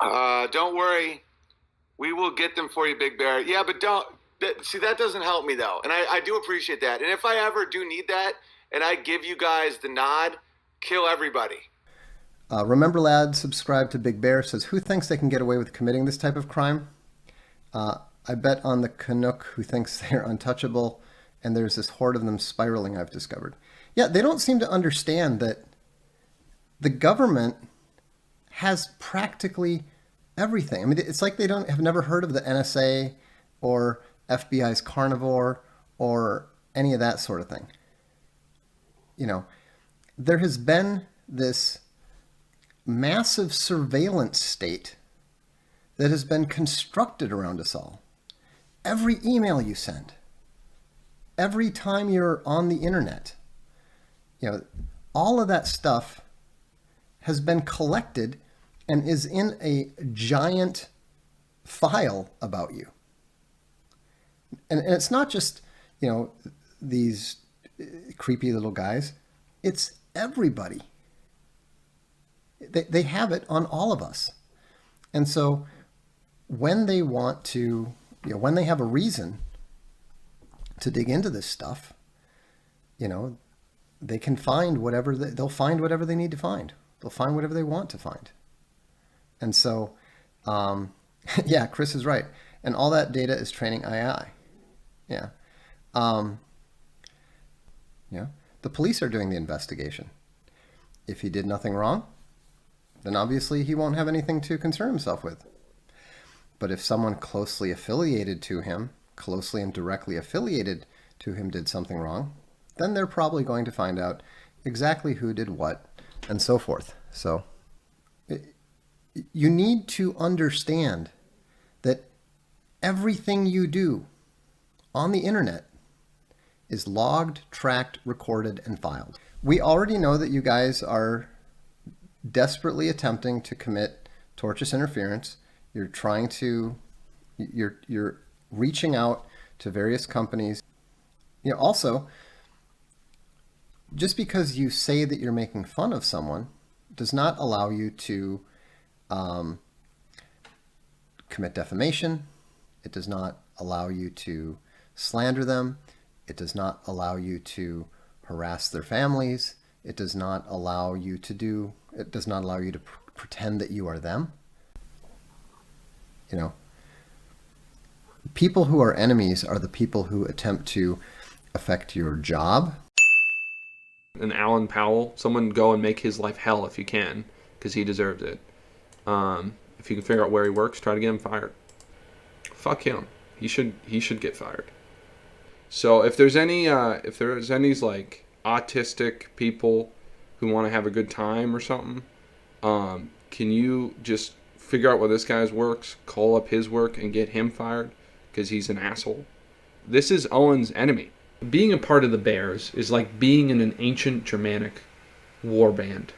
Don't worry. We will get them for you, Big Bear. Yeah, but see, that doesn't help me, though. And I do appreciate that. And if I ever do need that, and I give you guys the nod, kill everybody. Remember Lad, subscribe to Big Bear, says, who thinks they can get away with committing this type of crime? I bet on the Canuck who thinks they're untouchable, and there's this horde of them spiraling, I've discovered. Yeah, they don't seem to understand that the government has practically everything. I mean, it's like they have never heard of the NSA or FBI's Carnivore or any of that sort of thing. You know, there has been this massive surveillance state that has been constructed around us all. Every email you send, every time you're on the internet, you know, all of that stuff has been collected and is in a giant file about you. And it's not just, you know, these creepy little guys. It's everybody. They have it on all of us. And so when they want to, you know, when they have a reason to dig into this stuff, you know, they can find whatever, they'll find whatever they need to find. They'll find whatever they want to find. And so, yeah, Chris is right. And all that data is training AI. Yeah. Yeah. The police are doing the investigation. If he did nothing wrong, then obviously he won't have anything to concern himself with. But if someone closely affiliated to him, closely and directly affiliated to him did something wrong, then they're probably going to find out exactly who did what and so forth. So you need to understand that everything you do on the internet is logged, tracked, recorded, and filed. We already know that you guys are desperately attempting to commit tortious interference. You're trying to, you're reaching out to various companies. You know, also, just because you say that you're making fun of someone does not allow you to commit defamation. It does not allow you to slander them. It does not allow you to harass their families. It does not allow you to pretend that you are them. You know, people who are enemies are the people who attempt to affect your job. And Alan Powell, someone go and make his life hell if you can, because he deserves it. If you can figure out where he works, try to get him fired. Fuck him. He should get fired. So if there's any like autistic people who want to have a good time or something, can you just figure out where this guy's works, call up his work, and get him fired because he's an asshole? This is Owen's enemy. Being a part of the Bears is like being in an ancient Germanic war band.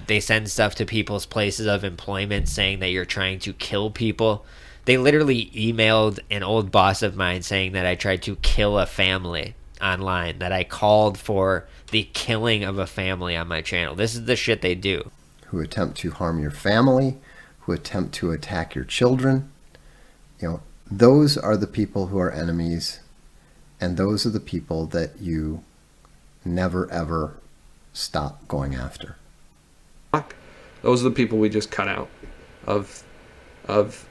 They send stuff to people's places of employment saying that you're trying to kill people. They literally emailed an old boss of mine saying that I tried to kill a family online, that I called for the killing of a family on my channel. This is the shit they do. Who attempt to harm your family, who attempt to attack your children. You know, those are the people who are enemies, and those are the people that you never ever stop going after. Those are the people we just cut out of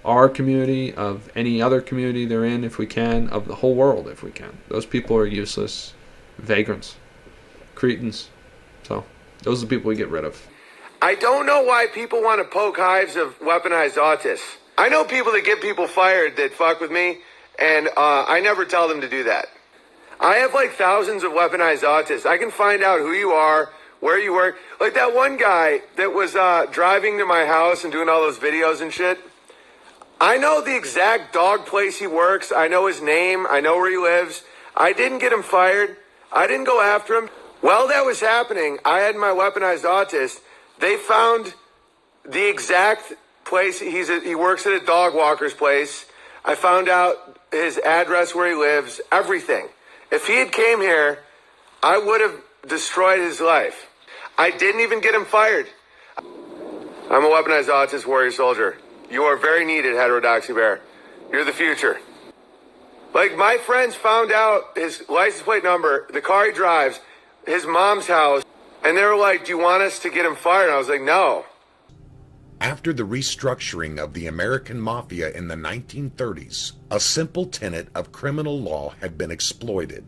our community, of any other community they're in if we can, of the whole world if we can. Those people are useless vagrants, cretins. So those are the people we get rid of. I don't know why people want to poke hives of weaponized autists. I know people that get people fired that fuck with me, and I never tell them to do that. I have like thousands of weaponized autists. I can find out who you are, where you work. Like that one guy that was driving to my house and doing all those videos and shit. I know the exact dog place he works. I know his name. I know where he lives. I didn't get him fired. I didn't go after him. While that was happening, I had my weaponized autist. They found the exact place. He works at a dog walker's place. I found out his address, where he lives, everything. If he had came here, I would have destroyed his life. I didn't even get him fired. I'm a weaponized autist warrior soldier. You are very needed, heterodoxy bear. You're the future. Like, my friends found out his license plate number, the car he drives, his mom's house, and they were like, do you want us to get him fired? And I was like, no. After the restructuring of the American Mafia in the 1930s, a simple tenet of criminal law had been exploited.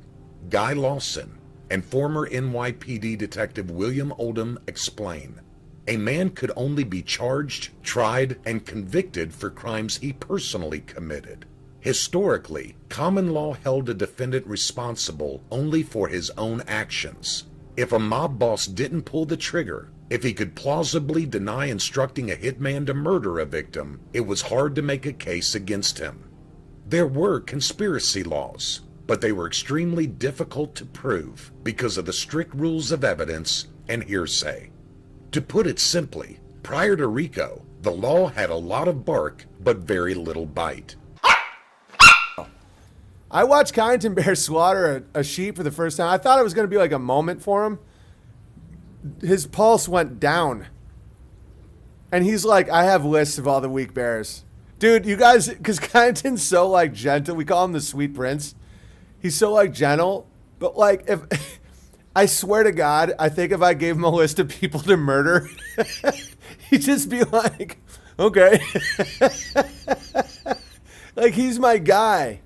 Guy Lawson and former NYPD detective William Oldham explain. A man could only be charged, tried, and convicted for crimes he personally committed. Historically, common law held a defendant responsible only for his own actions. If a mob boss didn't pull the trigger, if he could plausibly deny instructing a hitman to murder a victim, it was hard to make a case against him. There were conspiracy laws, but they were extremely difficult to prove because of the strict rules of evidence and hearsay. To put it simply, prior to RICO, the law had a lot of bark but very little bite. I watched Kyneton Bear slaughter a sheep for the first time. I thought it was going to be like a moment for him. His pulse went down. And he's like, I have lists of all the weak bears. Dude, you guys, because Kyneton's so like gentle. We call him the Sweet Prince. He's so like gentle. But like, if I swear to God, I think if I gave him a list of people to murder, he'd just be like, okay. Like, he's my guy.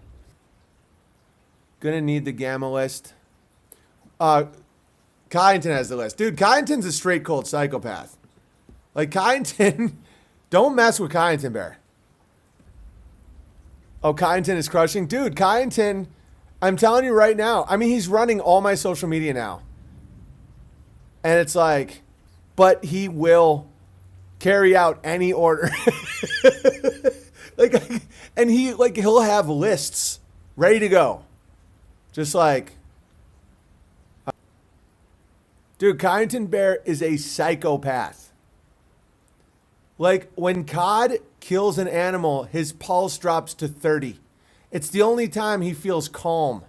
Gonna need the gamma list. Kyneton has the list. Dude, Kyneton's a straight cold psychopath. Like, Kyneton, don't mess with Kyneton Bear. Oh, Kyneton is crushing. Dude, Kyneton, I'm telling you right now. I mean, he's running all my social media now. And it's like, but he will carry out any order. Like, and he'll have lists ready to go. Just like, dude, Kyneton Bear is a psychopath. Like, when Cod kills an animal, his pulse drops to 30. It's the only time he feels calm.